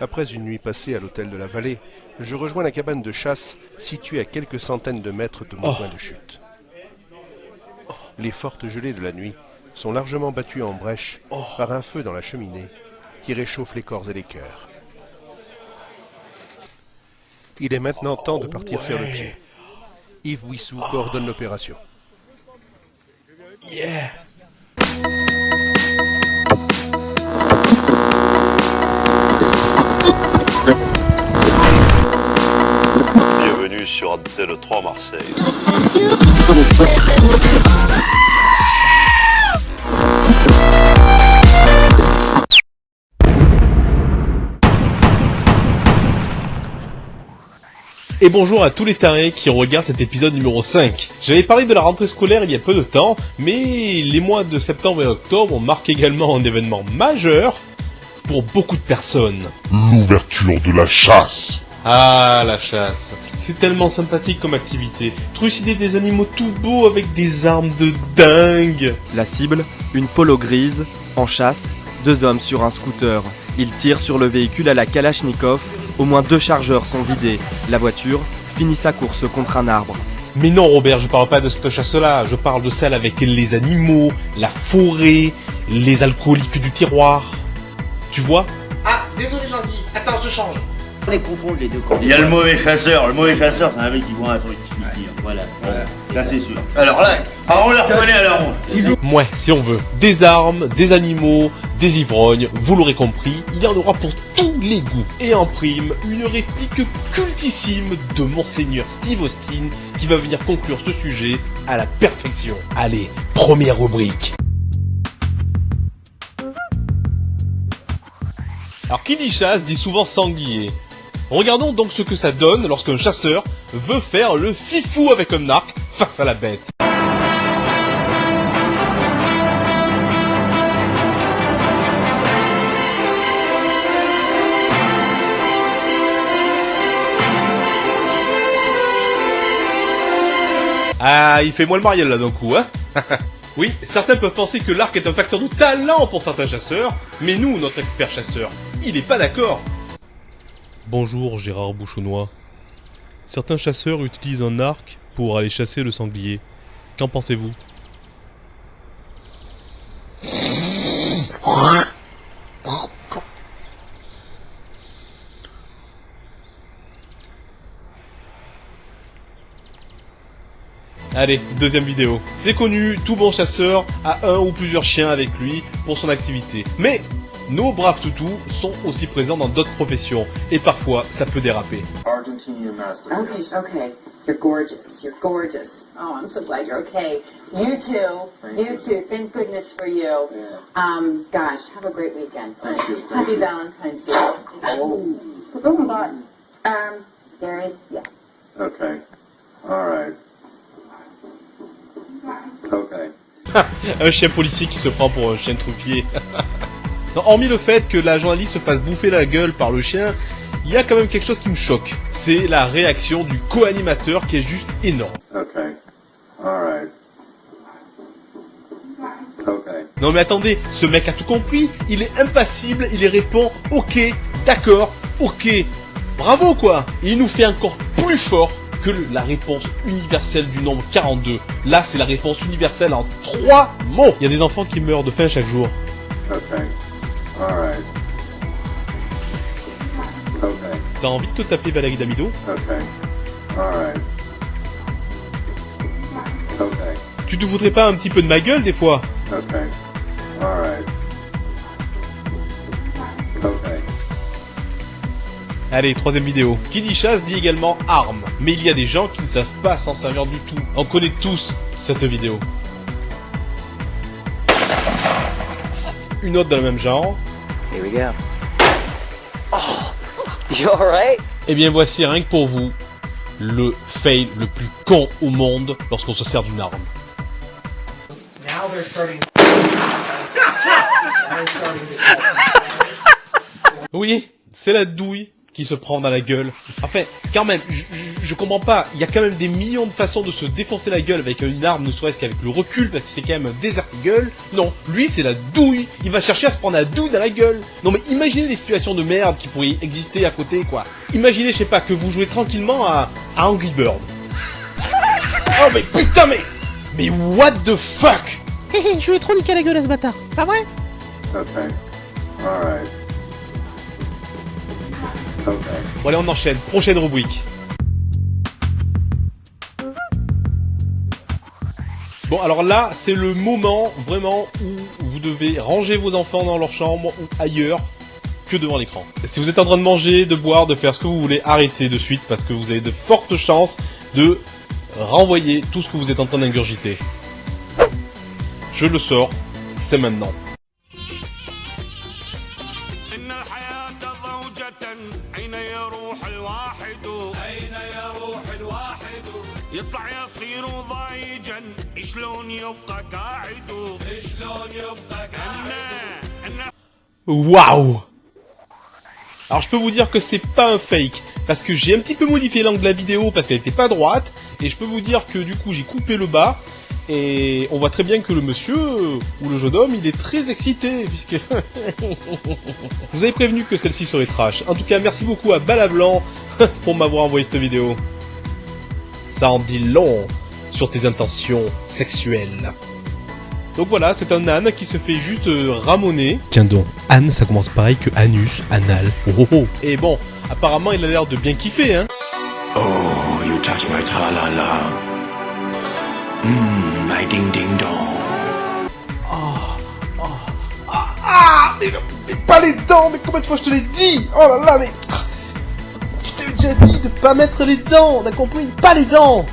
Après une nuit passée à l'hôtel de la Vallée, je rejoins la cabane de chasse située à quelques centaines de mètres de mon point de chute. Les fortes gelées de la nuit sont largement battues en brèche par un feu dans la cheminée qui réchauffe les corps et les cœurs. Il est maintenant temps de partir faire le pied. Yves Wissou coordonne l'opération. Yeah. Bienvenue sur Antenne 3 Marseille. Et bonjour à tous les tarés qui regardent cet épisode numéro 5. J'avais parlé de la rentrée scolaire il y a peu de temps, mais les mois de septembre et octobre marquent également un événement majeur pour beaucoup de personnes. L'ouverture de la chasse. Ah, la chasse. C'est tellement sympathique comme activité. Trucider des animaux tout beaux avec des armes de dingue. La cible, une polo grise, en chasse, 2 hommes sur un scooter. Ils tirent sur le véhicule à la Kalachnikov. Au moins 2 chargeurs sont vidés. La voiture finit sa course contre un arbre. Mais non Robert, je parle pas de cette chasse-là. Je parle de celle avec les animaux, la forêt, les alcooliques du tiroir. Tu vois? Ah, désolé Jean-Guy, attends, je change. On les confond les deux. Il y a le mauvais chasseur. Le mauvais chasseur, c'est un mec qui voit un truc qui tire. Voilà. Ça, c'est sûr. Alors là, on le reconnaît à la ronde. Ouais, si on veut. Des armes, des animaux, des ivrognes, vous l'aurez compris, il y en aura pour tous les goûts. Et en prime, une réplique cultissime de Monseigneur Steve Austin qui va venir conclure ce sujet à la perfection. Allez, première rubrique. Alors qui dit chasse dit souvent sanglier. Regardons donc ce que ça donne lorsqu'un chasseur veut faire le fifou avec un arc face à la bête. Ah, il fait moins le mariole là d'un coup, hein. Oui, certains peuvent penser que l'arc est un facteur de talent pour certains chasseurs, mais nous, notre expert chasseur, il est pas d'accord. Bonjour Gérard Bouchonnois. Certains chasseurs utilisent un arc pour aller chasser le sanglier. Qu'en pensez-vous? Allez, deuxième vidéo. C'est connu, tout bon chasseur a un ou plusieurs chiens avec lui pour son activité. Mais nos braves toutous sont aussi présents dans d'autres professions, et parfois ça peut déraper. Argentinian Mastiff. Okay. You're gorgeous. You're gorgeous. Oh, I'm so glad you're okay. You too. You too. Thank goodness for you. Yeah. Gosh, have a great weekend. Thank you. Happy Valentine's Day. Oh. Oh my God. Gary, yeah. Okay. All right. Okay. Un chien policier qui se prend pour un chien truffier. Non, hormis le fait que la journaliste se fasse bouffer la gueule par le chien, il y a quand même quelque chose qui me choque. C'est la réaction du co-animateur qui est juste énorme. Okay. All right. Okay. Non mais attendez, ce mec a tout compris, il est impassible, il répond ok, d'accord, ok. Bravo quoi. Et il nous fait encore plus fort que la réponse universelle du nombre 42. Là, c'est la réponse universelle en 3 mots. Il y a des enfants qui meurent de faim chaque jour. Okay. All right. Okay. T'as envie de te taper Valérie Damido? Okay. All right. Okay. Tu te voudrais pas un petit peu de ma gueule des fois? Okay. All right. Okay. Allez, troisième vidéo. Qui dit chasse dit également arme. Mais il y a des gens qui ne savent pas s'en servir du tout. On connaît tous cette vidéo. Une autre dans le même genre. Here we go. Oh, you alright? Et bien voici rien que pour vous, le fail le plus con au monde lorsqu'on se sert d'une arme. Now they're starting. Oui, c'est la douille qui se prend dans la gueule. Enfin, quand même, je comprends pas. Il y a quand même des millions de façons de se défoncer la gueule avec une arme, ne serait-ce qu'avec le recul, parce que c'est quand même un désert-gueule. Non, lui, c'est la douille. Il va chercher à se prendre la douille dans la gueule. Non, mais imaginez des situations de merde qui pourraient exister à côté, quoi. Imaginez, je sais pas, que vous jouez tranquillement à Angry Bird. Oh, mais putain, mais what the fuck? Je vais trop niquer la gueule à ce bâtard, pas vrai? Bon allez, on enchaîne. Prochaine rubrique. Bon, alors là, c'est le moment vraiment où vous devez ranger vos enfants dans leur chambre ou ailleurs que devant l'écran. Si vous êtes en train de manger, de boire, de faire ce que vous voulez, arrêtez de suite parce que vous avez de fortes chances de renvoyer tout ce que vous êtes en train d'ingurgiter. Je le sors, c'est maintenant. Waouh! Alors je peux vous dire que c'est pas un fake, parce que j'ai un petit peu modifié l'angle de la vidéo parce qu'elle était pas droite, et je peux vous dire que du coup j'ai coupé le bas, et on voit très bien que le monsieur, ou le jeune homme, il est très excité, puisque... Je vous avais prévenu que celle-ci serait trash. En tout cas, merci beaucoup à Balablanc pour m'avoir envoyé cette vidéo. Ça en dit long sur tes intentions sexuelles. Donc voilà, c'est un âne qui se fait juste ramoner. Tiens donc, âne ça commence pareil que anus, anal, oh oh oh. Et bon, apparemment il a l'air de bien kiffer, hein. Oh, you touch my tra-la-la. My ding-ding-dong. Mais pas les dents, mais combien de fois je te l'ai dit? Oh là là, mais... Je t'ai déjà dit de pas mettre les dents, t'as compris? Pas les dents.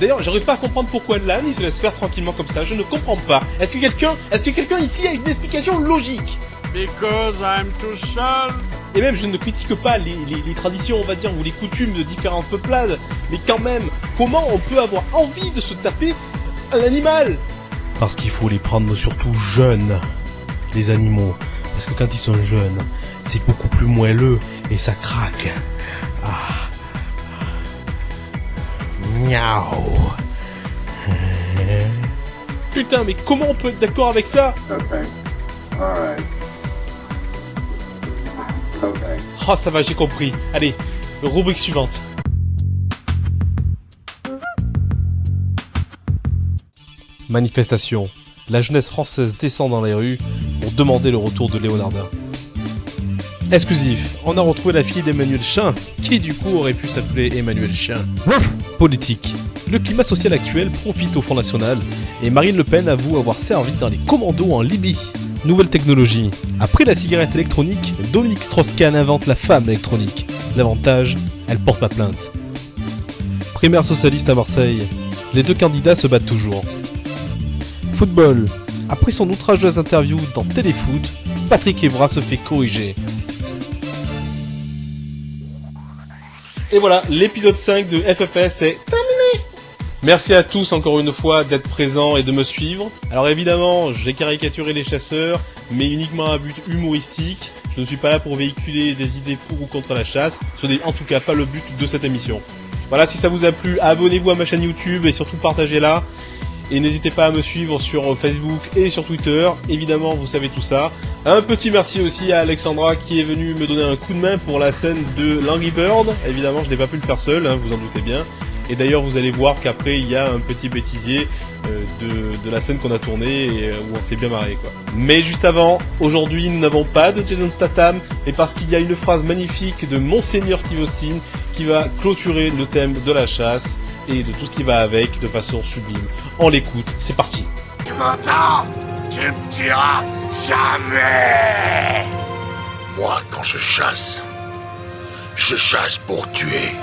D'ailleurs, j'arrive pas à comprendre pourquoi l'âne il se laisse faire tranquillement comme ça, je ne comprends pas. Est-ce que quelqu'un ici a une explication logique? Because I'm too seul. Et même, je ne critique pas les traditions, on va dire, ou les coutumes de différentes peuplades, mais quand même, comment on peut avoir envie de se taper un animal? Parce qu'il faut les prendre surtout jeunes, les animaux. Parce que quand ils sont jeunes, c'est beaucoup plus moelleux et ça craque. Ah. Miaou. Putain, mais comment on peut être d'accord avec ça? Oh, ça va, j'ai compris. Allez, rubrique suivante. Manifestation. La jeunesse française descend dans les rues pour demander le retour de Léonardin. Exclusif, on a retrouvé la fille d'Emmanuel Chin, qui du coup aurait pu s'appeler Emmanuel Chien. Politique. Le climat social actuel profite au Front National, et Marine Le Pen avoue avoir servi dans les commandos en Libye. Nouvelle technologie. Après la cigarette électronique, Dominique Strauss-Kahn invente la femme électronique. L'avantage, elle porte pas plainte. Primaire socialiste à Marseille. Les deux candidats se battent toujours. Football. Après son outrageuse interview dans Téléfoot, Patrick Evra se fait corriger. Et voilà, l'épisode 5 de FFS est terminé. Merci à tous encore une fois d'être présents et de me suivre. Alors évidemment, j'ai caricaturé les chasseurs, mais uniquement à but humoristique. Je ne suis pas là pour véhiculer des idées pour ou contre la chasse. Ce n'est en tout cas pas le but de cette émission. Voilà, si ça vous a plu, abonnez-vous à ma chaîne YouTube et surtout partagez-la. Et n'hésitez pas à me suivre sur Facebook et sur Twitter, évidemment vous savez tout ça. Un petit merci aussi à Alexandra qui est venue me donner un coup de main pour la scène de l'Angry Bird. Évidemment je n'ai pas pu le faire seul, hein, vous en doutez bien. Et d'ailleurs vous allez voir qu'après il y a un petit bêtisier de la scène qu'on a tournée et où on s'est bien marré quoi. Mais juste avant, aujourd'hui nous n'avons pas de Jason Statham, mais parce qu'il y a une phrase magnifique de Monseigneur Steve Austin qui va clôturer le thème de la chasse et de tout ce qui va avec de façon sublime. On l'écoute, c'est parti. Tu m'entends? Tu me diras jamais. Moi, quand je chasse pour tuer.